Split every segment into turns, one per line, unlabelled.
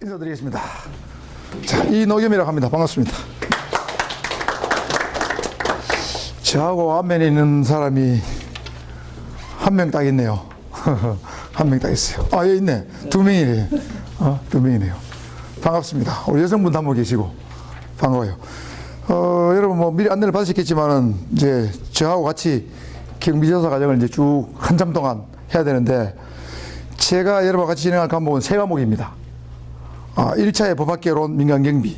인사드리겠습니다. 자, 이노겸이라고 합니다. 반갑습니다. 저하고 앞면에 있는 사람이 한 명 딱 있네요. 한 명 딱 있어요. 아, 여기 있네. 두 명이네요. 두 명이네요. 반갑습니다. 우리 여성분도 한 분 계시고 반가워요. 여러분 뭐 미리 안내를 받으셨겠지만은 이제 저하고 같이 경비조사 과정을 이제 쭉 한참 동안 해야 되는데 제가 여러분과 같이 진행할 과목은 세 과목입니다. 1차의 법학개론 민간경비,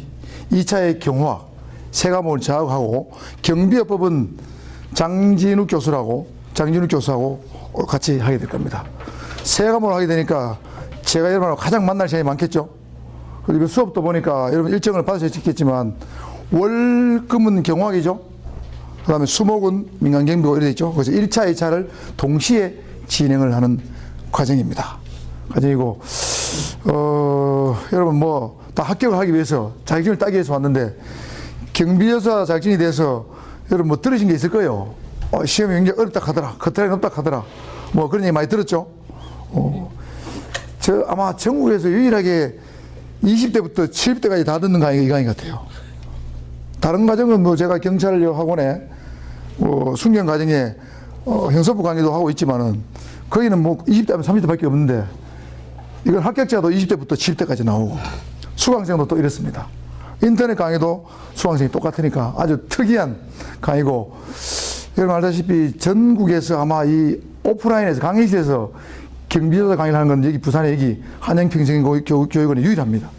2차의 경호학, 세 과목을 저하고 하고 경비업법은 장진욱 교수하고 같이 하게 될 겁니다. 세 과목을 하게 되니까 제가 여러분하고 가장 만날 시간이 많겠죠. 그리고 수업도 보니까 여러분 일정을 받으셨겠지만 월금은 경호학이죠. 그 다음에 수목은 민간경비고 이렇게 있죠. 그래서 1차, 2차를 동시에 진행을 하는 과정입니다. 과정이고, 여러분 뭐 다 합격을 하기 위해서 자격증을 따기 위해서 왔는데 경비조사 자격증에 대해서 여러분 뭐 들으신 게 있을 거예요. 시험이 굉장히 어렵다 하더라. 커트라인 없다 하더라. 뭐 그런 얘기 많이 들었죠. 저 아마 전국에서 유일하게 20대부터 70대까지 다 듣는 강의가 이 강의 같아요. 다른 과정은 뭐 제가 경찰력 학원에 순경 과정에 형사부 강의도 하고 있지만은 거기는 뭐 20대면 30대밖에 없는데 이건 합격자도 20대부터 70대까지 나오고 수강생도 또 이렇습니다. 인터넷 강의도 수강생이 똑같으니까 아주 특이한 강의고, 여러분 알다시피 전국에서 아마 이 오프라인에서 강의실에서 경비조사 강의를 하는 건 여기 부산에 여기 한양평생교육원이 유일합니다.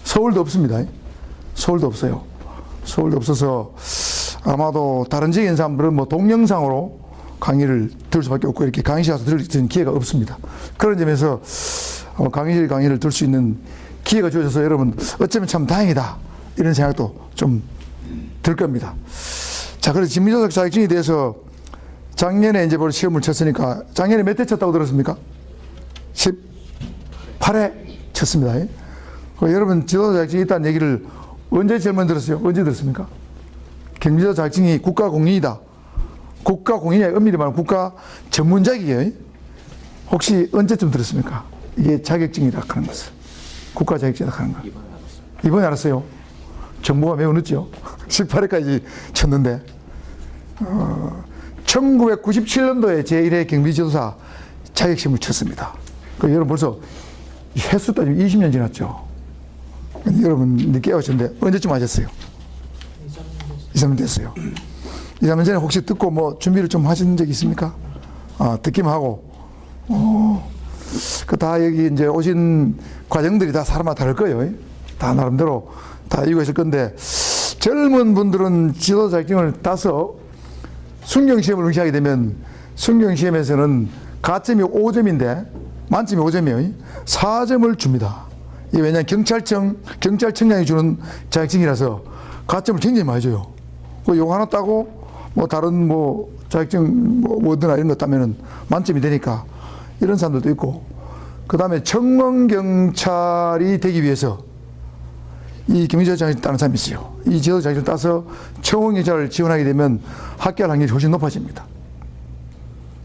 서울도 없습니다. 서울도 없어요. 서울도 없어서 아마도 다른 지역에 있는 사람들은 뭐 동영상으로 강의를 들을 수밖에 없고 이렇게 강의실 가서 들을 수 있는 기회가 없습니다. 그런 점에서 강의실 강의를 들을 수 있는 기회가 주어져서 여러분 어쩌면 참 다행이다 이런 생각도 좀 들 겁니다. 자, 그래서 진미조사 자격증에 대해서 작년에 이제 벌써 시험을 쳤으니까 작년에 몇 회 쳤다고 들었습니까? 18회 쳤습니다. 여러분 지도자 자격증이 있다는 얘기를 언제 제일 먼저 들었어요? 언제 들었습니까? 경비조사 자격증이 국가공인이다. 국가공인이 엄밀히 말하면 국가 전문자격이에요. 혹시 언제쯤 들었습니까? 이게 자격증이라 하는 것을. 국가 자격증이라 하는 거. 이번에 알았어요. 정보가 매우 늦죠. 18회까지 쳤는데 1997년도에 제1회 경비지도사 자격시험을 쳤습니다. 여러분 벌써 횟수 따지면 20년 지났죠. 여러분 늦게 오셨는데 언제쯤 하셨어요? 2, 3년 됐어요. 2, 3년 전에 혹시 듣고 뭐 준비를 좀 하신 적 있습니까? 듣기만 하고. 다 여기 이제 오신 과정들이 다 사람마다 다를 거예요. 다 나름대로 다 이유가 있을 건데, 젊은 분들은 지도자 자격증을 따서 순경시험을 응시하게 되면 순경시험에서는 가점이 5점인데 만점이 5점이에요. 4점을 줍니다. 이게 왜냐하면 경찰청장이 주는 자격증이라서 가점을 굉장히 많이 줘요. 요거 하나 따고 뭐 다른 뭐 자격증 뭐 워드나 이런 거 따면은 만점이 되니까 이런 사람들도 있고, 그 다음에 청원경찰이 되기 위해서 이 경비지도자 자격증을 따는 사람이 있어요. 이 지도자 자격증을 따서 청원경찰을 지원하게 되면 합격할 확률이 훨씬 높아집니다.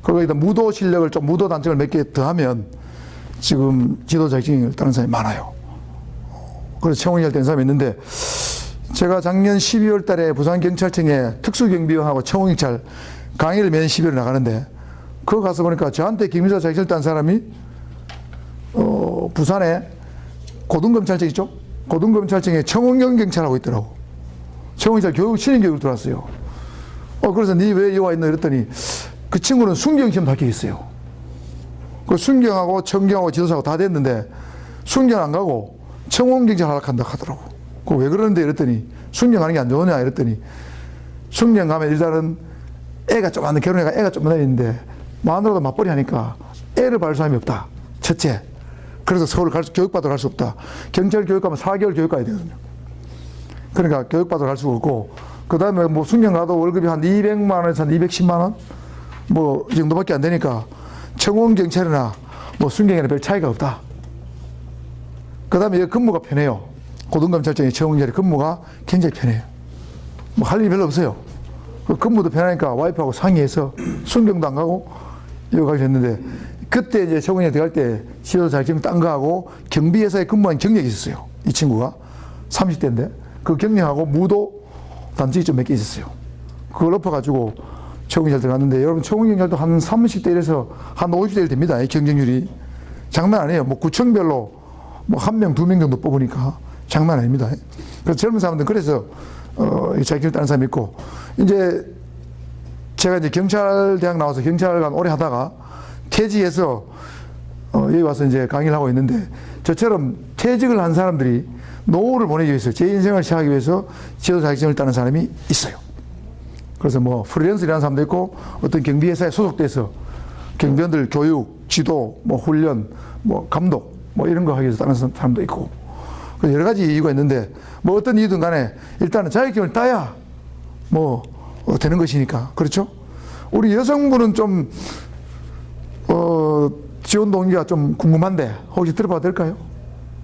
거기다 무도 실력을 좀 무도 단점을 몇 개 더하면 지금 지도자 자격증을 따는 사람이 많아요. 그래서 청원경찰 된 사람이 있는데, 제가 작년 12월 달에 부산경찰청에 특수경비원하고 청원경찰 강의를 매년 12월에 나가는데, 그거 가서 보니까 저한테 경비지도자 자격증을 딴 사람이 부산에 고등검찰청 있죠? 고등검찰청에 청원경찰하고 있더라고. 청원경찰 신인교육을 들어왔어요. 그래서 니 왜 여기 와 있노? 이랬더니 그 친구는 순경시험 합격했어요. 그 순경하고 청경하고 지도사하고 다 됐는데 순경 안 가고 청원경찰 하락한다 하더라고. 그 왜 그러는데? 이랬더니 순경하는 게 안 좋으냐? 이랬더니 순경 가면 일단은 애가 좀 안 돼. 결혼해가 애가 좀 많았는데 마누라도 맞벌이 하니까 애를 발 사람이 없다. 첫째. 그래서 서울 교육받으러 갈 수 없다. 경찰 교육 가면 4개월 교육 가야 되거든요. 그러니까 교육받으러 갈 수가 없고, 그 다음에 뭐 순경 가도 월급이 한 200만 원에서 한 210만 원? 뭐 이 정도밖에 안 되니까 청원경찰이나 뭐 순경이나 별 차이가 없다. 그 다음에 여기 근무가 편해요. 고등검찰청의 청원경찰이 근무가 굉장히 편해요. 뭐 할 일이 별로 없어요. 그 근무도 편하니까 와이프하고 상의해서 순경도 안 가고 여기 가게 됐는데, 그때 이제 최고위원회 들어갈 때 지도자 자격증 딴 거하고 경비회사에 근무한 경력이 있었어요. 이 친구가 30대인데 그 경력하고 무도 단적이 좀 몇 개 있었어요. 그걸 엎어가지고 최고위원회 들어갔는데 여러분 최고위원회도 한 30대 1에서 한 50대 1 됩니다. 이 경쟁률이 장난 아니에요. 뭐 구청별로 뭐 1명, 2명 정도 뽑으니까 장난 아닙니다. 그래서 젊은 사람들은 그래서 자격증 따는 사람이 있고 이제 제가 이제 경찰대학 나와서 경찰관 오래 하다가 퇴직해서 여기 와서 이제 강의를 하고 있는데 저처럼 퇴직을 한 사람들이 노후를 보내기 위해서 제 인생을 시작하기 위해서 지도 자격증을 따는 사람이 있어요. 그래서 뭐 프리랜서라는 사람도 있고 어떤 경비회사에 소속돼서 경비원들 교육, 지도, 뭐 훈련, 뭐 감독 뭐 이런 거 하기 위해서 따는 사람도 있고 여러 가지 이유가 있는데 뭐 어떤 이유든 간에 일단은 자격증을 따야 뭐 되는 것이니까 그렇죠? 우리 여성분은 좀 지원 동기가 좀 궁금한데 혹시 들어봐도 될까요?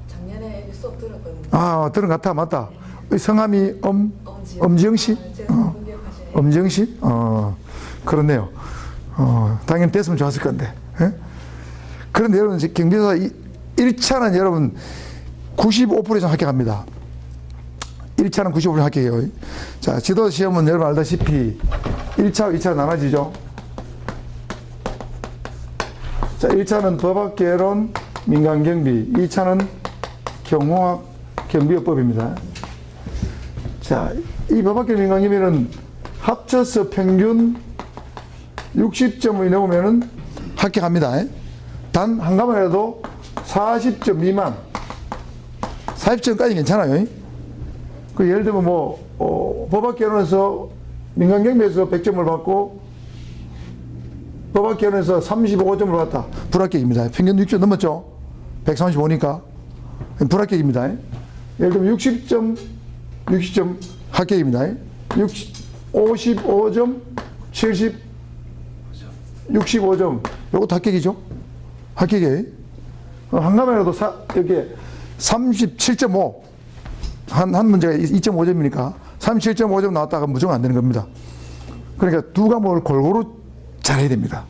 작년에 수업 들었거든요.
아 들은 것 같아 맞다. 성함이 엄지영 씨? 엄지영 씨? 그렇네요. 당연히 됐으면 좋았을 건데. 예? 그런데 여러분 경비사 1차는 여러분 95% 이상 합격합니다. 1차는 95% 합격해요. 자, 지도 시험은 여러분 알다시피 1차, 2차 나눠지죠. 자, 1차는 법학개론, 민간경비, 2차는 경호학, 경비업법입니다. 자, 이 법학개론, 민간경비는 합쳐서 평균 60점을 넘으면 합격합니다. 단 한 과목이라도 40점 미만, 40점까지 괜찮아요. 그 예를 들면 뭐 법학개론에서 민간경비에서 100점을 받고 법학개론에서 35점을 받았다. 불합격입니다. 평균 6점 넘었죠. 135니까 불합격입니다. 예를 들면 60점 합격입니다. 55점, 70, 65점 요것도 합격이죠. 합격이에요. 한 과목이라도 이렇게 37.5 한 문제가 2.5점이니까 37.5점 나왔다가 무조건 안 되는 겁니다. 그러니까 두 과목을 골고루 잘해야 됩니다.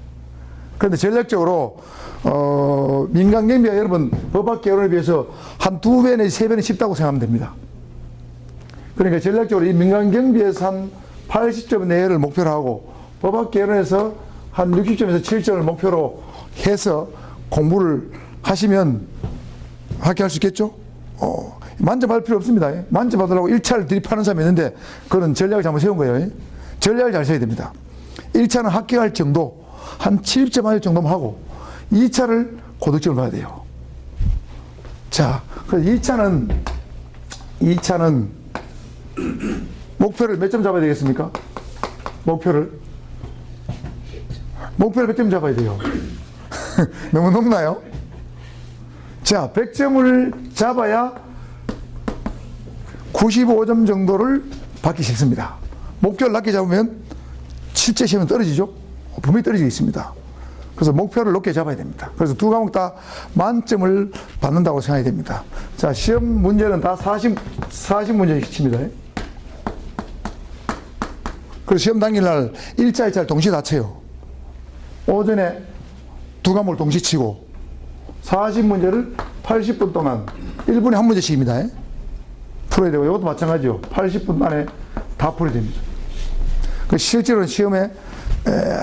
그런데 전략적으로 민간경비가 여러분 법학개론에 비해서 한 2배 내지 3배는 쉽다고 생각하면 됩니다. 그러니까 전략적으로 이 민간경비에서 한 80점 내외를 목표로 하고 법학개론에서 한 60점에서 7점을 목표로 해서 공부를 하시면 합격할 수 있겠죠? 만점할 필요 없습니다. 만점받으려고 1차를 들이파는 사람이 있는데 그건 전략을 잘못 세운 거예요. 전략을 잘 세야 됩니다. 1차는 합격할 정도, 한 70점 할 정도만 하고 2차를 고득점을 봐야 돼요. 자, 그래서 2차는 목표를 몇 점 잡아야 되겠습니까? 목표를 몇 점 잡아야 돼요? 너무 높나요? 자, 100점을 잡아야 95점 정도를 받기 쉽습니다. 목표를 낮게 잡으면 실제 시험은 떨어지죠? 분명히 떨어지고 있습니다. 그래서 목표를 높게 잡아야 됩니다. 그래서 두 과목 다 만점을 받는다고 생각이 됩니다. 자, 시험 문제는 다 40문제 칩니다. 그래서 시험 당일날 1차, 2차를 동시에 다 쳐요. 오전에 두 과목을 동시에 치고 40문제를 80분 동안 1분에 한 문제씩입니다. 풀어야 되고 이것도 마찬가지죠. 80분 만에 다 풀어야 됩니다. 실제로는 시험에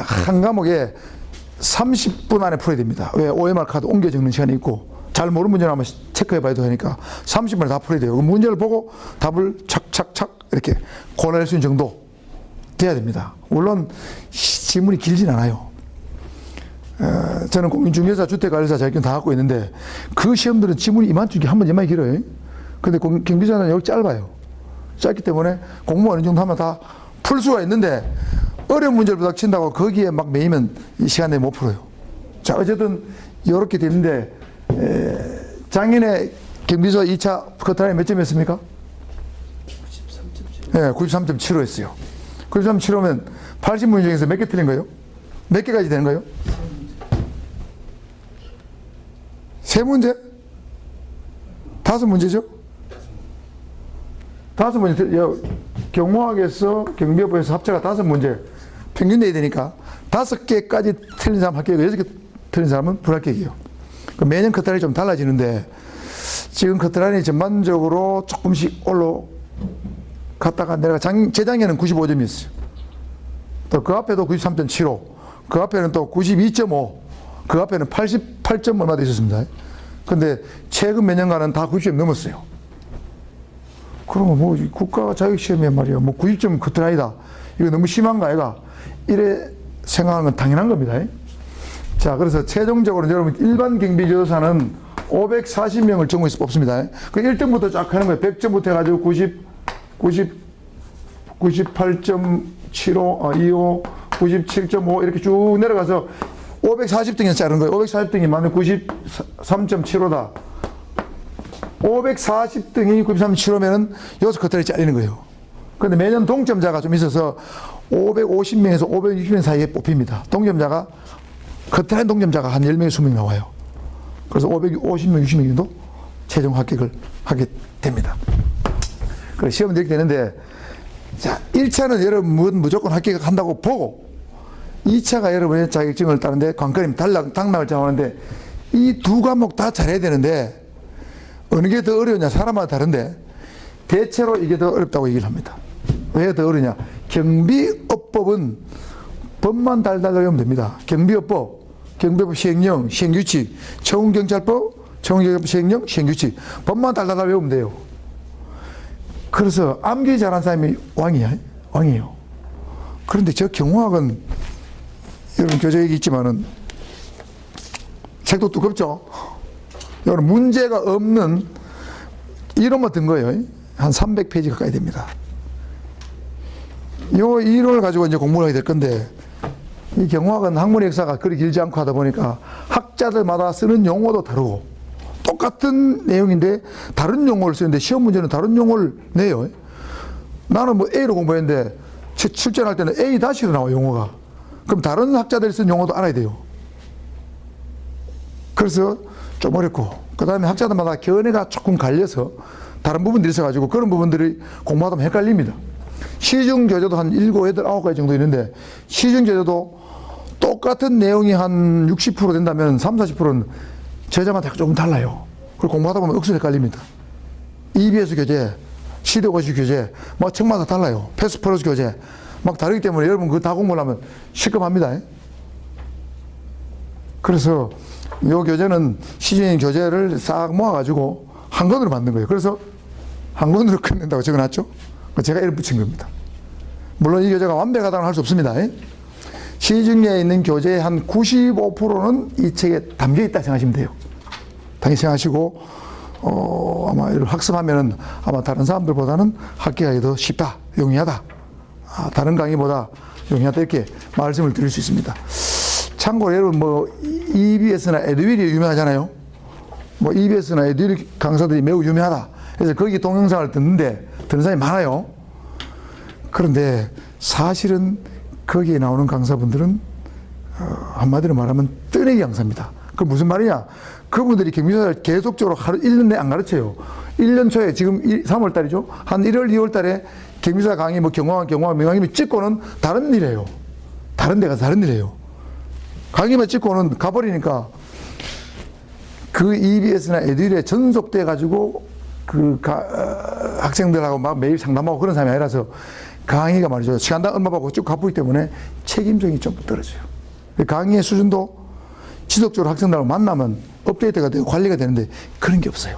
한 과목에 30분 안에 풀어야 됩니다. 왜? OMR 카드 옮겨 적는 시간이 있고 잘 모르는 문제는 한번 체크해 봐야 되니까 30분에 다 풀어야 돼요. 그 문제를 보고 답을 착착착 이렇게 골라낼 수 있는 정도 돼야 됩니다. 물론 지문이 길진 않아요. 저는 공인중개사, 주택관리사 자격증 다 갖고 있는데 그 시험들은 지문이 이만큼 한번 이만히 길어요. 근데 경비자는 여기 짧아요. 짧기 때문에 공부하는 정도 하면 다 풀 수가 있는데 어려운 문제를 부닥친다고 거기에 막 매이면 이 시간에 못 풀어요. 자, 어쨌든 이렇게 되는데 작년에 경비서 2차 커트라인 몇 점이었습니까? 93.7. 네, 93.75 했어요. 93.75면 80문제 중에서 몇 개 틀린 거예요? 몇 개까지 되는 거예요? 3문제? 5문제죠? 5문제. 경호학에서 경비업에서 합쳐가 5문제 평균 내야 되니까 5개까지 틀린 사람 합격이고 6개 틀린 사람은 불합격이에요. 매년 커트라인이 좀 달라지는데 지금 커트라인이 전반적으로 조금씩 올라갔다가 내가 재작년에는 95점이었어요. 또 그 앞에도 93.75, 그 앞에는 또 92.5, 그 앞에는 88점 얼마도 있었습니다. 근데 최근 몇 년간은 다 90점 넘었어요. 그러면 뭐 국가 자격시험에 말이야 뭐 90점 커트라인이다, 이거 너무 심한가 아이가, 이래 생각하는 건 당연한 겁니다. 자, 그래서 최종적으로 여러분 일반 경비지도사는 540명을 전국에서 뽑습니다. 그 1등부터 쫙 하는 거예요. 100점부터 해가지고 98.75, 25, 97.5 이렇게 쭉 내려가서 540등에서 자른 거예요. 540등이 맞는 93.75다. 540등이 93.75면은 여기서 커트라인이 잘리는 거예요. 그런데 매년 동점자가 좀 있어서 550명에서 560명 사이에 뽑힙니다. 동점자가, 커트라인 동점자가 한 10명, 20명 나와요. 그래서 550명, 60명 정도 최종 합격을 하게 됩니다. 그래서 시험을 이렇게 되는데, 자, 1차는 여러분 무조건 합격한다고 보고, 2차가 여러분의 자격증을 따는데 관건임 당락을 정하는데, 이 두 과목 다 잘해야 되는데 어느 게 더 어려우냐, 사람마다 다른데 대체로 이게 더 어렵다고 얘기를 합니다. 왜 더 어려우냐? 경비업법은 법만 달달 외우면 됩니다. 경비업법, 경비법 시행령, 시행규칙, 청운경찰법, 청운경찰법 시행령, 시행규칙, 법만 달달 외우면 돼요. 그래서 암기 잘하는 사람이 왕이에요. 그런데 저 경호학은 여러분 교재에 있지만은 책도 두껍죠. 여러분 문제가 없는 이론만 든 거예요. 한 300페이지 가까이 됩니다. 요 이론을 가지고 이제 공부를 하게 될 건데, 이 경호학은 학문의 역사가 그리 길지 않고 하다 보니까 학자들마다 쓰는 용어도 다르고 똑같은 내용인데 다른 용어를 쓰는데 시험 문제는 다른 용어를 내요. 나는 뭐 A로 공부했는데 출전할 때는 A-로 나와 용어가. 그럼 다른 학자들이 쓴 용어도 알아야 돼요. 그래서 좀 어렵고, 그 다음에 학자들마다 견해가 조금 갈려서 다른 부분들이 있어가지고 그런 부분들이 공부하다 보면 헷갈립니다. 시중 교재도 한 7, 8, 9가지 정도 있는데, 시중 교재도 똑같은 내용이 한 60% 된다면 30, 40%는 저자마다 조금 달라요. 그걸 공부하다 보면 억수로 헷갈립니다. EBS 교재, 시대고시 교재, 막 책마다 달라요. 패스플러스 교재 막 다르기 때문에 여러분 그거 다 공부를 하면 시급합니다. 그래서 이 교재는 시중의 교재를 싹 모아가지고 한 권으로 만든 거예요. 그래서 한 권으로 끝낸다고 적어놨죠. 제가 이름 붙인 겁니다. 물론 이 교재가 완벽하다고는 할 수 없습니다. 시중에 있는 교재의 한 95%는 이 책에 담겨 있다 생각하시면 돼요. 당연히 생각하시고, 아마 이걸 학습하면은 아마 다른 사람들보다는 학기가 더 쉽다, 용이하다, 다른 강의보다 용이하다, 이렇게 말씀을 드릴 수 있습니다. 참고로 여러분 뭐 EBS나 에듀윌이 유명하잖아요. 뭐 EBS나 에듀윌 강사들이 매우 유명하다. 그래서 거기 동영상을 듣는 사람이 많아요. 그런데 사실은 거기에 나오는 강사분들은 한마디로 말하면 뜨내기 강사입니다. 그 무슨 말이냐? 그분들이 경비사를 계속적으로 하루 1년 내에 안 가르쳐요. 1년 초에 지금 3월 달이죠. 한 1월, 2월 달에 경비사 강의, 뭐 경호학, 민항임이 찍고는 다른 일이에요. 다른 데 가서 다른 일이에요. 강의만 찍고는 가버리니까 그 EBS나 에듀윌에 전속돼 가지고 학생들하고 막 매일 상담하고 그런 사람이 아니라서 강의가 말이죠. 시간당 얼마 받고 쭉 갚기 때문에 책임성이 좀 떨어져요. 강의의 수준도 지속적으로 학생들하고 만나면 업데이트가 되고 관리가 되는데 그런 게 없어요.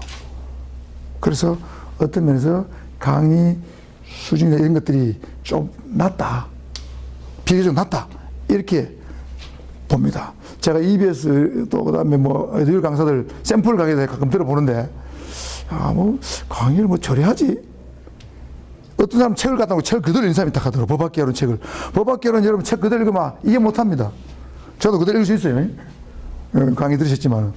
그래서 어떤 면에서 강의 수준이나 이런 것들이 좀 낮다, 비교적 낮다, 이렇게 봅니다. 제가 EBS 또 그다음에 뭐 에듀윌 강사들 샘플 강의도 가끔 들어보는데, 뭐 강의를 뭐 저래야지. 어떤 사람 책을 갖다 놓고 책을 그대로 읽는 사람이 딱 하더라고요. 법학개론 책을. 법학개론 여러분 책 그대로 읽으면 이해 못합니다. 저도 그대로 읽을 수 있어요. 강의 들으셨지만.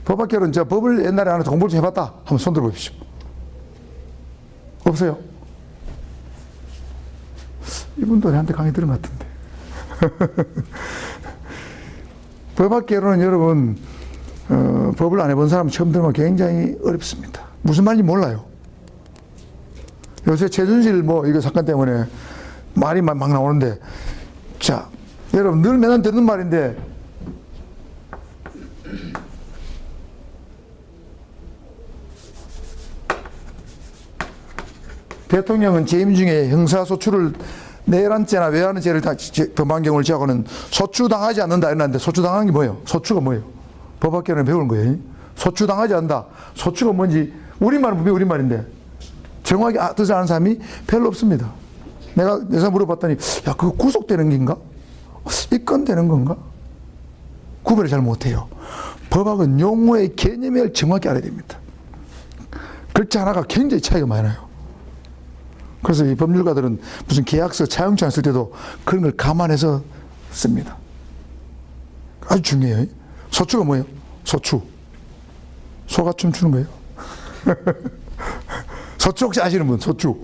법학개론, 저 법을 옛날에 하나 공부를 좀 해봤다 한번 손 들어보십시오. 없어요? 이분도 저한테 강의 들은 것 같은데. 법학개론은 여러분, 법을 안 해본 사람 처음 들으면 굉장히 어렵습니다. 무슨 말인지 몰라요. 요새 최순실 뭐 이거 사건 때문에 말이 막 나오는데, 자, 여러분 늘 맨날 듣는 말인데, 대통령은 재임 중에 형사소추를 내란죄나 외환죄를 범한 경우를 제하고는 소추당하지 않는다 이랬는데 소추당한 게 뭐예요? 소추가 뭐예요? 법학개론에 배우는 거예요. 소추당하지 않는다. 소추가 뭔지 우리말은 분명히 우리말인데 정확히 뜻을 아는 사람이 별로 없습니다. 내가 여사 물어봤더니 야 그거 구속되는 긴가? 입건되는 건가? 구별을 잘 못해요. 법학은 용어의 개념을 정확히 알아야 됩니다. 글자 하나가 굉장히 차이가 많이 나요. 그래서 이 법률가들은 무슨 계약서 차용증 쓸 때도 그런 걸 감안해서 씁니다. 아주 중요해요. 소추가 뭐예요? 소추. 소가 춤추는 거예요. 소추 혹시 아시는 분? 소추.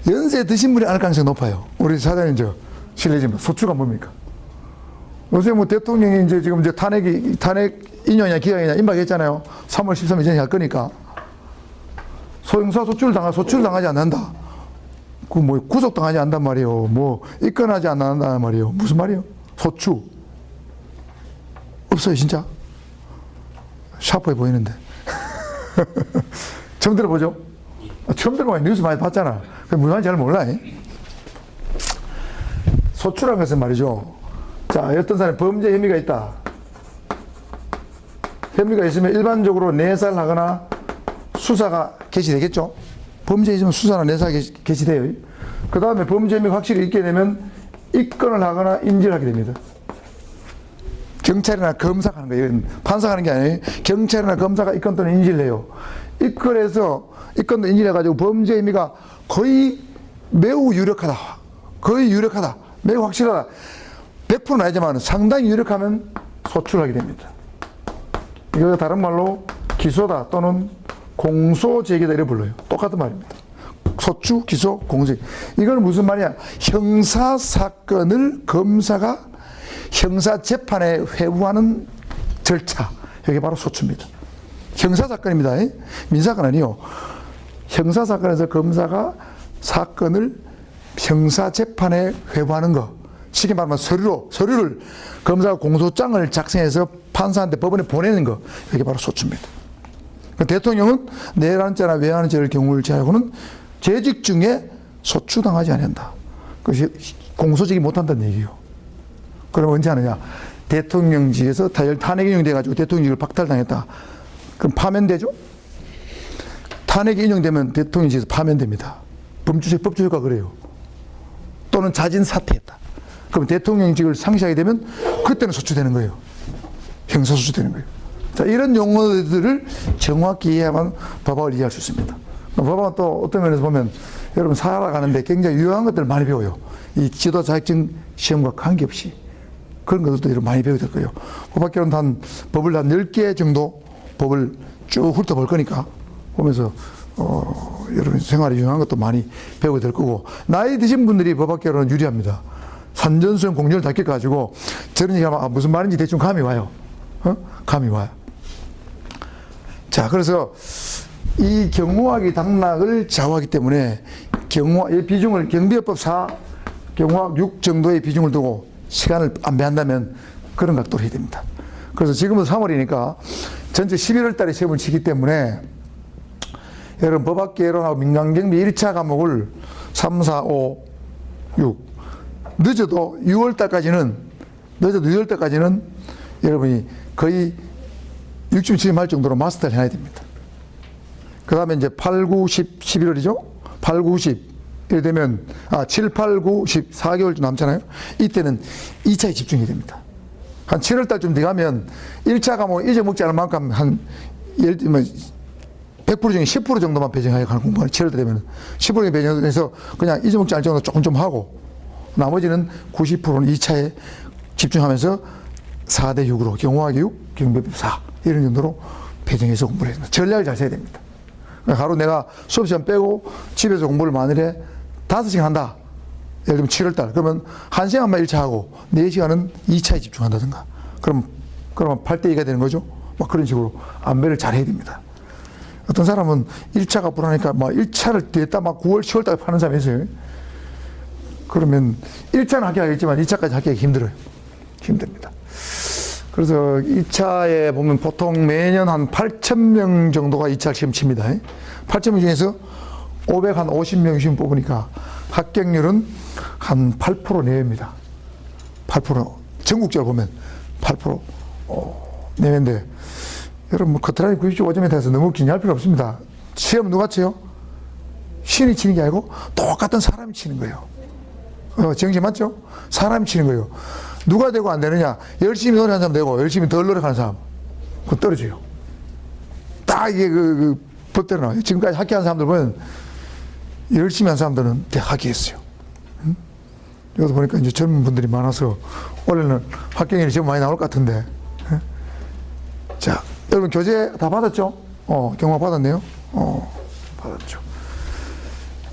연세 드신 분이 알 가능성이 높아요. 우리 사장님 실례지만 소추가 뭡니까? 요새 뭐 대통령이 지금 탄핵 인용이냐 기각이냐 임박했잖아요. 3월 13일 전에 할 거니까. 소형사 소추를 당하지 않는다. 그 뭐 구속당하지 않는단 말이에요. 뭐 입건하지 않는단 말이에요. 무슨 말이에요? 소추. 없어요, 진짜. 샤프해 보이는데. 처음 들어보죠? 처음 들어보면 뉴스 많이 봤잖아. 무슨 말인지 잘 몰라. 소추라는 것은 말이죠. 자, 어떤 사람이 범죄 혐의가 있다. 혐의가 있으면 일반적으로 내살하거나 수사가 개시되겠죠. 범죄 있으면 수사나 내사가 개시돼요. 그 다음에 범죄 혐의가 확실히 있게 되면 입건을 하거나 인지를 하게 됩니다. 경찰이나 검사가 하는 거예요. 판사가 하는 게 아니에요. 경찰이나 검사가 입건 또는 인지를 해요. 입건해서 입건도 인지를 해가지고 범죄 혐의가 거의 매우 유력하다. 거의 유력하다. 매우 확실하다. 100%는 아니지만 상당히 유력하면 소추를 하게 됩니다. 이거 다른 말로 기소다 또는 공소제기다 이렇게 불러요. 똑같은 말입니다. 소추, 기소, 공소제기. 이건 무슨 말이야? 형사사건을 검사가 형사재판에 회부하는 절차. 이게 바로 소추입니다. 형사사건입니다. 민사건 아니요. 형사사건에서 검사가 사건을 형사재판에 회부하는 거. 쉽게 말하면 서류를 검사가 공소장을 작성해서 판사한테 법원에 보내는 거. 이게 바로 소추입니다. 대통령은 내란죄나 외환죄를 경우를 제하고는 재직 중에 소추당하지 않는다. 그것이 공소제기 못한다는 얘기예요. 그럼 언제 하느냐? 대통령직에서 탄핵 인용돼가지고 대통령직을 박탈당했다. 그럼 파면되죠? 탄핵이 인용되면 대통령직에서 파면됩니다. 법조효과 그래요. 또는 자진 사퇴했다. 그럼 대통령직을 상실하게 되면 그때는 소추되는 거예요. 형사소추되는 거예요. 자, 이런 용어들을 정확히 이해하면 법학을 이해할 수 있습니다. 법학은 또 어떤 면에서 보면 여러분 살아가는데 굉장히 유용한 것들을 많이 배워요. 이 지도 자격증 시험과 관계없이 그런 것들도 많이 배우게 될 거예요. 법학교는 법을 한 10개 정도 법을 쭉 훑어볼 거니까 보면서 여러분 생활에 유용한 것도 많이 배우게 될 거고, 나이 드신 분들이 법학교로는 유리합니다. 산전수전 공정을 다 겪어가지고 저런 얘기하면 무슨 말인지 대충 감이 와요. 감이 와요. 자, 그래서 이 경호학이 당락을 좌우하기 때문에 경호의 비중을 경비법법 4, 경호학 6 정도의 비중을 두고 시간을 안배한다면 그런 각도로 해야 됩니다. 그래서 지금은 3월이니까 전체 11월 달에 시험을 치기 때문에 여러분 법학개론하고 민간경비 1차 과목을 3, 4, 5, 6 늦어도 6월 달까지는 여러분이 거의 60, 70 할 정도로 마스터를 해야 됩니다. 그 다음에 이제 8, 9, 10, 11월이죠? 8, 9, 10. 이렇게 되면, 7, 8, 9, 10, 4개월 좀 남잖아요? 이때는 2차에 집중해야 됩니다. 한 7월 달쯤 돼가면 1차 과목 잊어먹지 않을 만큼 예를 들면 100% 중에 10% 정도만 배정하여 가는 공부를 7월 때 되면 10% 배정해서 그냥 잊어먹지 않을 정도로 조금 좀 하고 나머지는 90%는 2차에 집중하면서 4대 6으로 경호학 6, 경비법 4 이런 정도로 배정해서 공부를 해야 됩니다. 전략을 잘 세야 됩니다. 하루 내가 수업시간 빼고 집에서 공부를 만일에 5시간 한다. 예를 들면 7월달 그러면 1시간만 1차 하고 4시간은 2차에 집중한다든가 그러면 8대 2가 되는 거죠. 막 그런 식으로 안배를 잘 해야 됩니다. 어떤 사람은 1차가 불안하니까 막 1차를 됐다 막 9월 10월달 파는 사람이 있어요. 그러면 1차는 합격하겠지만 2차까지 합격하기 힘들어요. 힘듭니다. 그래서 2차에 보면 보통 매년 한 8,000명 정도가 2차 시험 칩니다. 8,000명 중에서 550명 시험 뽑으니까 합격률은 한 8% 내외입니다. 8%. 전국적으로 보면 8% 내외인데, 여러분, 뭐, 커트라인 95점에 대해서 너무 긴장할 필요 없습니다. 시험 누가 쳐요? 신이 치는 게 아니고 똑같은 사람이 치는 거예요. 정신 맞죠? 사람이 치는 거예요. 누가 되고 안 되느냐? 열심히 노력하는 사람 되고, 열심히 덜 노력하는 사람, 그거 떨어져요. 딱 이게 그 법대로 나와요. 지금까지 합격한 사람들 보면, 열심히 한 사람들은 합격했어요. 여기서 보니까 이제 젊은 분들이 많아서 원래는 합격률이 좀 많이 나올 것 같은데. 자, 여러분 교재 다 받았죠? 경과 받았네요. 받았죠.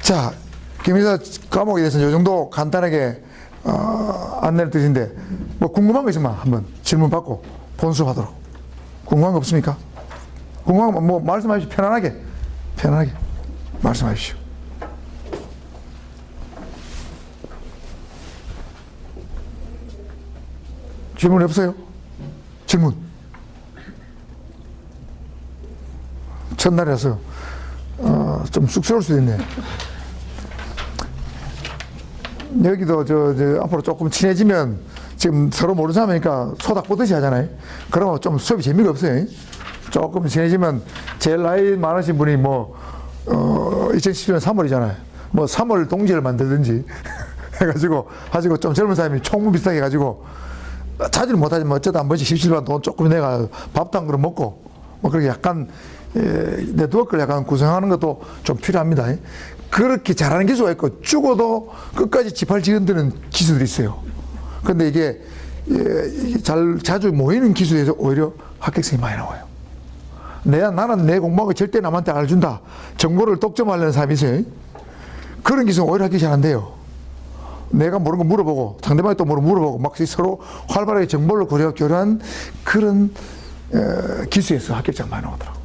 자, 김희사 과목에 대해서는 이 정도 간단하게 안내를 드리는데, 뭐 궁금한 거 있으면 한번 질문 받고 본수하도록. 궁금한 거 없습니까? 궁금한 거 뭐 말씀하십시오. 편안하게 말씀하십시오. 질문 없어요? 질문. 첫날이라서 좀 쑥스러울 수도 있네. 여기도 저 앞으로 조금 친해지면, 지금 서로 모르는 사람이니까 소닥 보듯이 하잖아요. 그러면 좀 수업이 재미가 없어요. 조금 친해지면, 제일 나이 많으신 분이 뭐 2017년 3월이잖아요. 뭐 3월 동지를 만들든지 해가지고 좀 젊은 사람이 총무 비슷하게 해가지고, 자주는 못하지만 어쩌다 한 번씩 17만 돈 조금 내가 밥도 한 그릇 먹고, 뭐 그렇게 약간 네트워크를 약간 구성하는 것도 좀 필요합니다. 그렇게 잘하는 기수가 있고, 죽어도 끝까지 지팔 지근드는 기수들이 있어요. 근데 이게 자주 모이는 기수에서 오히려 합격생이 많이 나와요. 나는 내 공부하고 절대 남한테 안 알려준다, 정보를 독점하려는 사람이 있어요. 그런 기수는 오히려 합격이 잘 안 돼요. 내가 모르는 거 물어보고, 상대방이 또 물어보고, 막 서로 활발하게 정보를 교류한 그런 기수에서 합격자가 많이 나오더라고.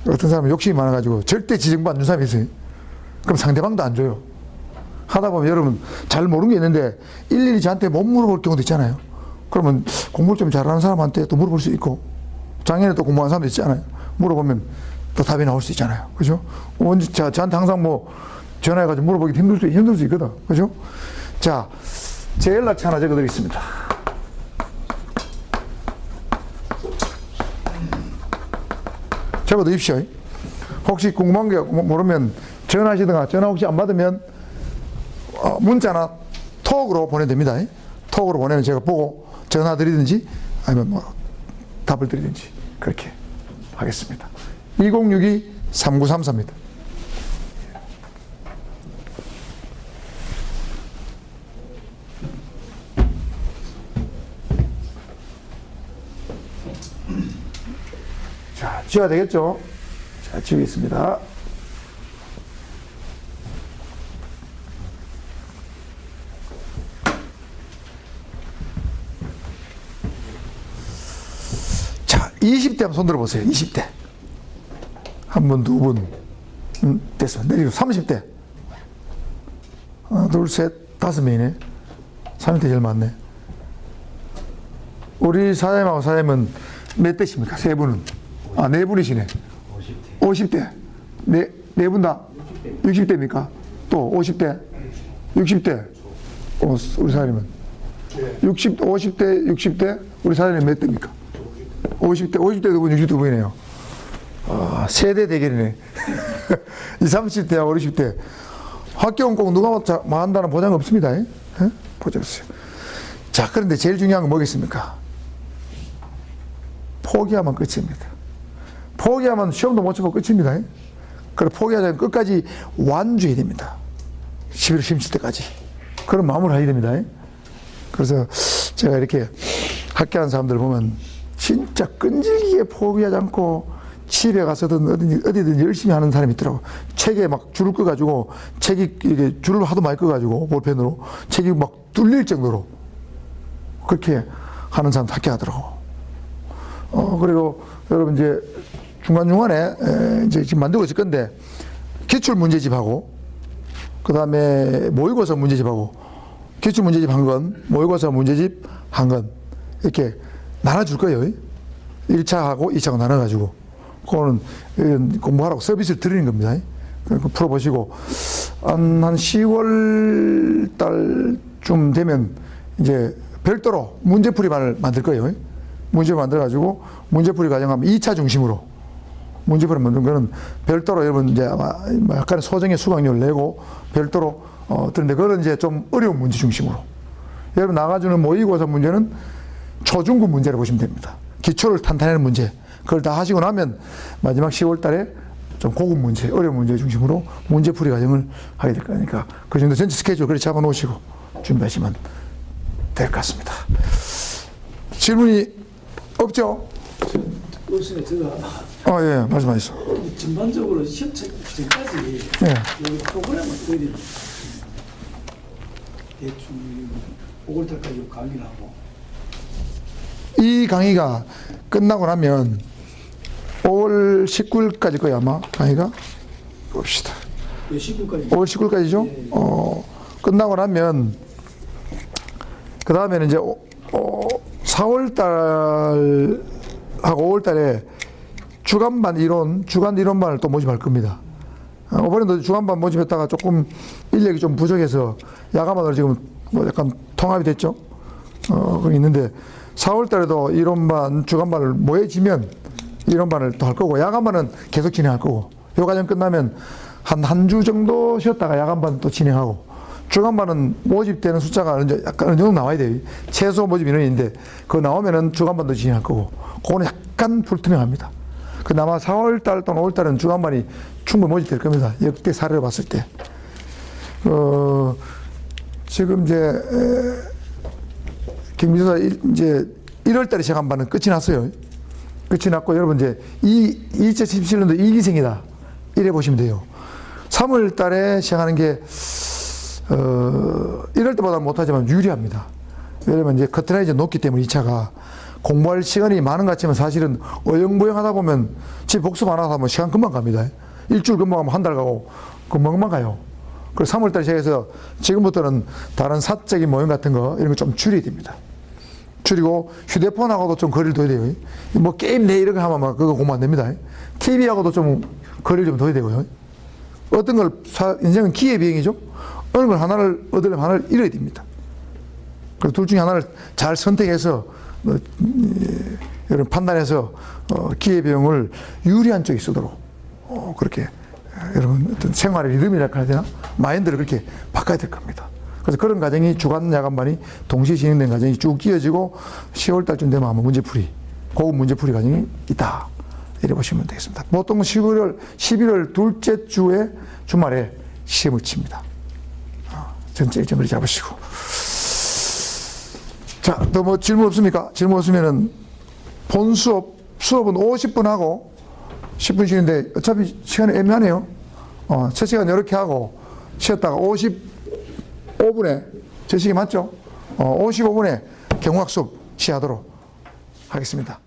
어떤 사람은 욕심이 많아가지고 절대 지정보 안 준 사람이 있어요. 그럼 상대방도 안 줘요. 하다 보면 여러분 잘 모르는 게 있는데 일일이 저한테 못 물어볼 경우도 있잖아요. 그러면 공부를 좀 잘하는 사람한테 또 물어볼 수 있고, 작년에 또 공부한 사람도 있잖아요. 물어보면 또 답이 나올 수 있잖아요. 그죠? 저한테 항상 뭐 전화해가지고 물어보기 힘들 수 있거든. 그죠? 자, 제 연락처 하나 적어드리겠습니다. 적어두십시오. 혹시 궁금한 게 모르면 전화하시든가, 전화 혹시 안 받으면 문자나 톡으로 보내됩니다. 톡으로 보내면 제가 보고 전화 드리든지 아니면 뭐 답을 드리든지 그렇게 하겠습니다. 2062-3934입니다. 자, 지워야 되겠죠? 자, 지우겠습니다. 자, 20대 한번 손 들어보세요. 20대. 한 분, 두 분. 됐어. 내리고 30대. 하나, 둘, 셋, 5명이네. 30대 제일 많네. 우리 사장님하고 사장님은 몇 대십니까? 세 분은? 아, 네 분이시네. 50대. 네 분 다? 60대입니까? 또 50대? 60대? 우리 사장님은? 50대, 60대? 우리 사장님 몇 대입니까? 50대, 50대 두 분, 60대 두 분이네요. 세대 대결이네. 20, 30대하고 50대. 합격은 꼭 누가 망한다는 보장은 없습니다. 보장 없어요. 자, 그런데 제일 중요한 건 뭐겠습니까? 포기하면 끝입니다. 포기하면 시험도 못 치고 끝입니다. 그래, 포기하자면 끝까지 완주해야 됩니다. 11월 시험 칠 때까지. 그런 마음을 해야 됩니다. 그래서 제가 이렇게 합격한 사람들 보면 진짜 끈질기게 포기하지 않고 집에 가서든 어디든 열심히 하는 사람이 있더라고. 책에 막 줄을 꺼가지고, 책이 이게 줄을 하도 많이 꺼가지고, 볼펜으로 책이 막 뚫릴 정도로 그렇게 하는 사람 합격하더라고. 그리고 여러분 이제 중간중간에 이제 지금 만들고 있을 건데, 기출 문제집하고, 그 다음에 모의고사 문제집하고, 기출 문제집 한 건, 모의고사 문제집 한 건, 이렇게 나눠줄 거예요. 1차하고 2차하고 나눠가지고. 그거는 공부하라고 서비스를 드리는 겁니다. 풀어보시고 한 10월 달쯤 되면 이제 별도로 문제풀이반을 만들 거예요. 문제풀이 만들어가지고 문제풀이 과정하면 2차 중심으로 문제풀이 만든 거는 별도로 여러분 이제 아마 약간의 소정의 수강료를 내고 별도로 그런데 그건 이제 좀 어려운 문제 중심으로 여러분 나가주는 모의고사 문제는 초중급 문제를 보시면 됩니다. 기초를 탄탄하는 문제 그걸 다 하시고 나면 마지막 10월 달에 좀 고급 문제, 어려운 문제 중심으로 문제풀이 과정을 하게 될 거니까 그 정도 전체 스케줄 그렇게 잡아 놓으시고 준비하시면 될 것 같습니다. 질문이 없죠?
교수님 제가
예, 말씀하시죠.
전반적으로 시험 전까지
예.
여기 프로그램을 어디 대충 5월달까지 강의를 하고
이 강의가 끝나고 나면 5월 19일까지 거예요, 아마 강의가. 봅시다.
19일까지
5월 19일까지죠?
예.
끝나고 나면 그 다음에는 이제 4월 달하고 5월 달에 주간 이론반을 또 모집할 겁니다. 이번에도 주간반 모집했다가 조금 인력이 좀 부족해서 야간반으로 지금 뭐 약간 통합이 됐죠. 그게 있는데 4월 달에도 이론반, 주간반을 모여지면 이론반을 또 할 거고 야간반은 계속 진행할 거고 요 과정 끝나면 한 주 정도 쉬었다가 야간반 또 진행하고 주간반은 모집되는 숫자가 약간 어느 정도 나와야 돼요. 최소 모집 인원인데 그거 나오면은 주간반도 진행할 거고 그거는 약간 불투명합니다. 그나마 4월 달 또는 5월 달은 주간반이 충분히 모집될 겁니다. 역대 사례를 봤을 때. 지금 이제 경비조사 이제 1월 달에 시작한 반은 끝이 났어요. 끝이 났고 여러분 이제 2017년도 2기생이다. 이래 보시면 돼요. 3월 달에 시작하는 게 1월 때보다 못하지만 유리합니다. 왜냐면 이제 커트라인이 높기 때문에 2차가 공부할 시간이 많은 것 같지만 사실은 어영부영 하다 보면 집 복습 안 하다 보면 시간 금방 갑니다. 일주일 금방 가면 한 달 가고 금방 가요. 그래서 3월 달 시작해서 지금부터는 다른 사적인 모임 같은 거 이런 거 좀 줄여야 됩니다. 줄이고 휴대폰하고도 좀 거리를 둬야 돼요. 뭐 게임 내 이런 거 하면 막 그거 공부 안 됩니다. TV하고도 좀 거리를 좀 둬야 되고요. 어떤 걸 인생은 기회비행이죠. 어느 걸 하나를 얻으려면 하나를 잃어야 됩니다. 그래서 둘 중에 하나를 잘 선택해서 여러분 판단해서 기회비용을 유리한 쪽에 쓰도록 그렇게 여러분 어떤 생활의 리듬이랄까 해야 되나? 마인드를 그렇게 바꿔야 될 겁니다. 그래서 그런 과정이 주간 야간반이 동시에 진행된 과정이 쭉 이어지고 10월 달쯤 되면 아마 문제풀이, 고급 문제풀이 과정이 있다. 이래 보시면 되겠습니다. 보통 11월 둘째 주에 주말에 시험을 칩니다. 전체 일정 그렇게 잡으시고. 자, 또 뭐 질문 없습니까? 질문 없으면은 본 수업은 50분 하고 10분 쉬는데 어차피 시간이 애매하네요. 첫 시간 이렇게 하고 쉬었다가 55분에 저 시기 맞죠? 55분에 경호학 수업 시하도록 하겠습니다.